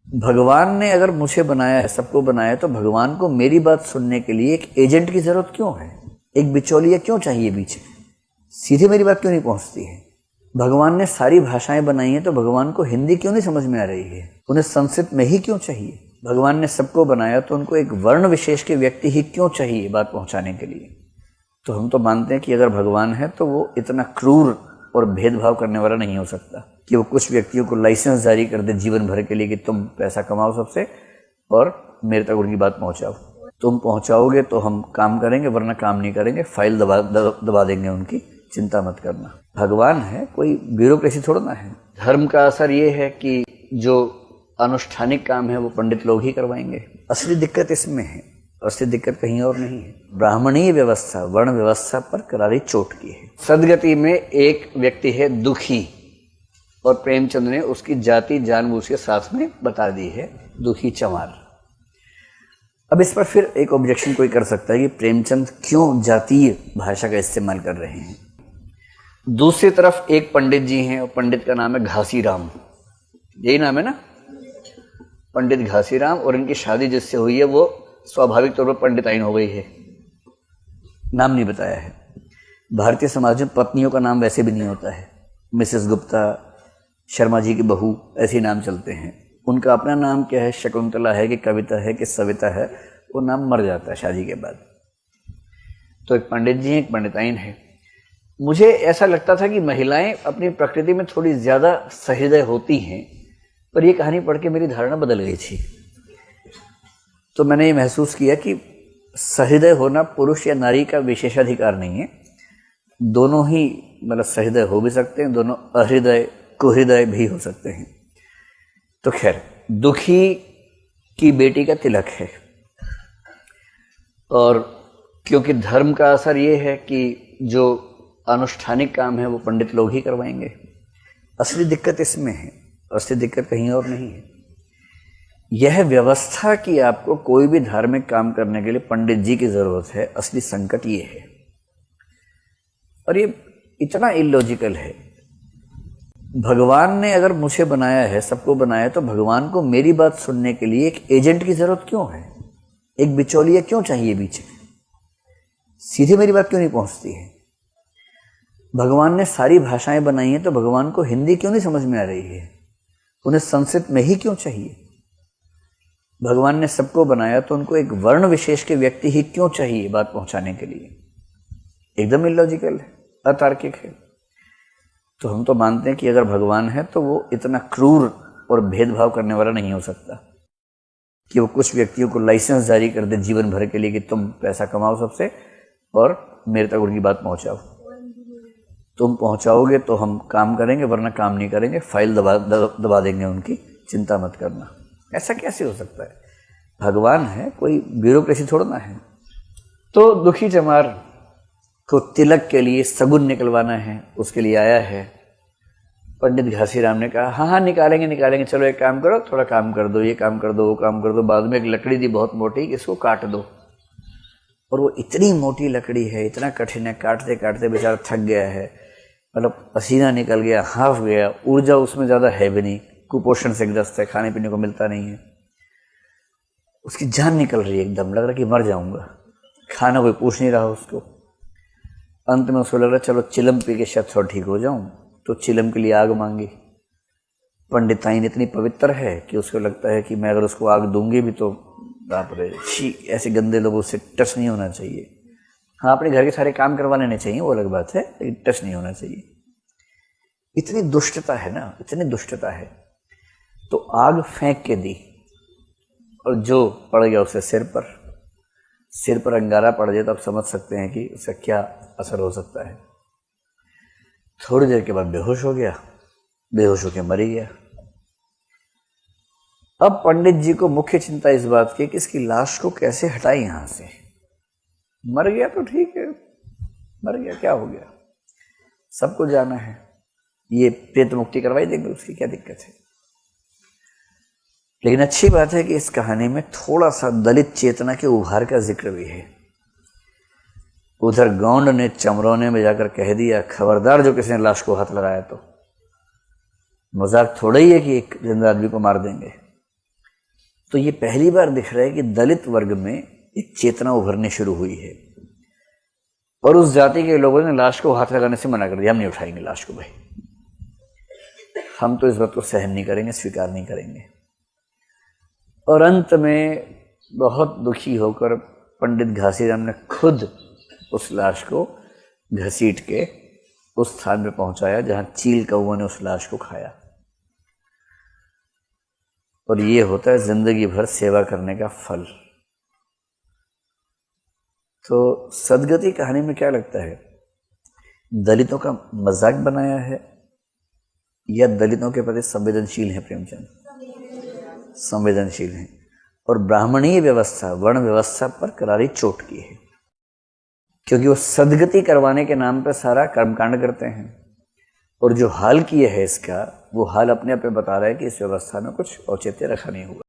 भगवान ने अगर मुझे बनाया है, सबको बनाया है, तो भगवान को मेरी बात सुनने के लिए एक एजेंट की जरूरत क्यों है? एक बिचौलिया क्यों चाहिए बीच में? सीधे मेरी बात क्यों नहीं पहुंचती है? भगवान ने सारी भाषाएं बनाई हैं, तो भगवान को हिंदी क्यों नहीं समझ में आ रही है? उन्हें संस्कृत में ही क्यों चाहिए? भगवान ने सबको बनाया तो उनको एक वर्ण विशेष के व्यक्ति ही क्यों चाहिए बात पहुंचाने के लिए? तो हम तो मानते हैं कि अगर भगवान है तो वो इतना क्रूर और भेदभाव करने वाला नहीं हो सकता कि वो कुछ व्यक्तियों को लाइसेंस जारी कर दे जीवन भर के लिए कि तुम पैसा कमाओ सबसे और मेरे तक उनकी बात पहुंचाओ। तुम पहुंचाओगे तो हम काम करेंगे, वरना काम नहीं करेंगे, फाइल दबा देंगे उनकी, चिंता मत करना। भगवान है, कोई ब्यूरोक्रेसी थोड़ा ना है। धर्म का असर ये है कि जो अनुष्ठानिक काम है वो पंडित लोग ही करवाएंगे। असली दिक्कत इसमें है, असली दिक्कत कहीं और नहीं है। ब्राह्मणीय व्यवस्था वर्ण व्यवस्था पर करारी चोट की है। सदगति में एक व्यक्ति है दुखी, और प्रेमचंद ने उसकी जाति जानबूझ के साथ में बता दी है, दुखी चमार। अब इस पर फिर एक ऑब्जेक्शन कोई कर सकता है कि प्रेमचंद क्यों जातीय भाषा का इस्तेमाल कर रहे हैं। दूसरी तरफ एक पंडित जी हैं, और पंडित का नाम है घासीराम, यही नाम है ना, पंडित घासीराम, और इनकी शादी जिससे हुई है वो स्वाभाविक तौर पर पंडिताइन हो गई है। नाम नहीं बताया है। भारतीय समाज में पत्नियों का नाम वैसे भी नहीं होता है। मिसेस गुप्ता, शर्मा जी की बहू, ऐसे नाम चलते हैं। उनका अपना नाम क्या है, शकुंतला है कि कविता है कि सविता है, वो नाम मर जाता है शादी के बाद। तो एक पंडित जी हैं, एक पंडिताइन है। मुझे ऐसा लगता था कि महिलाएं अपनी प्रकृति में थोड़ी ज़्यादा सहृदय होती हैं, पर यह कहानी पढ़ के मेरी धारणा बदल गई थी। तो मैंने ये महसूस किया कि सहृदय होना पुरुष या नारी का विशेषाधिकार नहीं है। दोनों ही मतलब सहृदय हो भी सकते हैं, दोनों अहृदय कुहृदय भी हो सकते हैं। तो खैर, दुखी की बेटी का तिलक है, और क्योंकि धर्म का असर ये है कि जो अनुष्ठानिक काम है वो पंडित लोग ही करवाएंगे। असली दिक्कत इसमें है, असली दिक्कत कहीं और नहीं है। यह व्यवस्था कि आपको कोई भी धार्मिक काम करने के लिए पंडित जी की जरूरत है, असली संकट ये है। और ये इतना इलॉजिकल है। भगवान ने अगर मुझे बनाया है, सबको बनाया है, तो भगवान को मेरी बात सुनने के लिए एक एजेंट की जरूरत क्यों है? एक बिचौलिया क्यों चाहिए बीच में? सीधे मेरी बात क्यों नहीं पहुंचती है? भगवान ने सारी भाषाएं बनाई हैं, तो भगवान को हिंदी क्यों नहीं समझ में आ रही है? उन्हें संस्कृत में ही क्यों चाहिए? भगवान ने सबको बनाया तो उनको एक वर्ण विशेष के व्यक्ति ही क्यों चाहिए बात पहुंचाने के लिए? एकदम इलॉजिकल है, अतार्किक है। तो हम तो मानते हैं कि अगर भगवान है तो वो इतना क्रूर और भेदभाव करने वाला नहीं हो सकता कि वो कुछ व्यक्तियों को लाइसेंस जारी कर दे जीवन भर के लिए कि तुम पैसा कमाओ सबसे और मेरे तक उनकी बात पहुंचाओ। तुम पहुंचाओगे तो हम काम करेंगे, वरना काम नहीं करेंगे, फाइल दबा देंगे उनकी, चिंता मत करना। ऐसा कैसे हो सकता है? भगवान है, कोई ब्यूरोक्रेसी थोड़ा ना है। तो दुखी चमार को तिलक के लिए सगुन निकलवाना है, उसके लिए आया है। पंडित घासीराम ने कहा हाँ निकालेंगे, चलो एक काम करो, थोड़ा काम कर दो, ये काम कर दो, वो काम कर दो। बाद में एक लकड़ी दी बहुत मोटी, इसको काट दो। और वो इतनी मोटी लकड़ी है, इतना कठिन है, काटते काटते बेचारा थक गया है, मतलब पसीना निकल गया, हाँफ गया, ऊर्जा उसमें ज़्यादा है भी नहीं, कुपोषण से ग्रस्त है, खाने पीने को मिलता नहीं है, उसकी जान निकल रही है, एकदम लग रहा कि मर जाऊंगा। खाना कोई पूछ नहीं रहा उसको। अंत में उसको लग रहा चलो चिलम पी के शायद थोड़ा ठीक हो जाऊं, तो चिलम के लिए आग मांगी। पंडिताइन इतनी पवित्र है कि उसको लगता है कि मैं अगर उसको आग दूंगी भी तो बाप रे, ऐसे गंदे लोगों से टच नहीं होना चाहिए। हाँ, अपने घर के सारे काम करवा लेने चाहिए, वो अलग बात है, लेकिन टच नहीं होना चाहिए। इतनी दुष्टता है ना, इतनी दुष्टता है। तो आग फेंक के दी, और जो पड़ गया उसे सिर पर अंगारा पड़ जाए तो आप समझ सकते हैं कि उसका क्या असर हो सकता है। थोड़ी देर के बाद बेहोश हो गया, बेहोश होकर मर ही गया। अब पंडित जी को मुख्य चिंता इस बात की कि इसकी लाश को कैसे हटाएं यहां से। मर गया तो ठीक है, मर गया, क्या हो गया, सबको जाना है, ये प्रेत मुक्ति करवाई देंगे, उसकी क्या दिक्कत है। लेकिन अच्छी बात है कि इस कहानी में थोड़ा सा दलित चेतना के उभार का जिक्र भी है। उधर गौंड ने चमरौने में जाकर कह दिया खबरदार जो किसी ने लाश को हाथ लगाया तो। मजाक थोड़ा ही है कि एक जिंदा आदमी को मार देंगे। तो ये पहली बार दिख रहा है कि दलित वर्ग में एक चेतना उभरने शुरू हुई है, और उस जाति के लोगों ने लाश को हाथ लगाने से मना कर दिया, हम नहीं उठाएंगे लाश को भाई, हम तो इस बात को सहन नहीं करेंगे, स्वीकार नहीं करेंगे। और अंत में बहुत दुखी होकर पंडित घासीराम ने खुद उस लाश को घसीट के उस स्थान में पहुंचाया जहां चील कौओं ने उस लाश को खाया। और ये होता है जिंदगी भर सेवा करने का फल। तो सदगति कहानी में क्या लगता है, दलितों का मजाक बनाया है या दलितों के प्रति संवेदनशील है प्रेमचंद? संवेदनशील हैं, और ब्राह्मणीय व्यवस्था, वर्ण व्यवस्था पर करारी चोट की है, क्योंकि वो सदगति करवाने के नाम पर सारा कर्मकांड करते हैं। और जो हाल किए है इसका, वो हाल अपने आप में बता रहा है कि इस व्यवस्था में कुछ औचित्य रखा नहीं हुआ।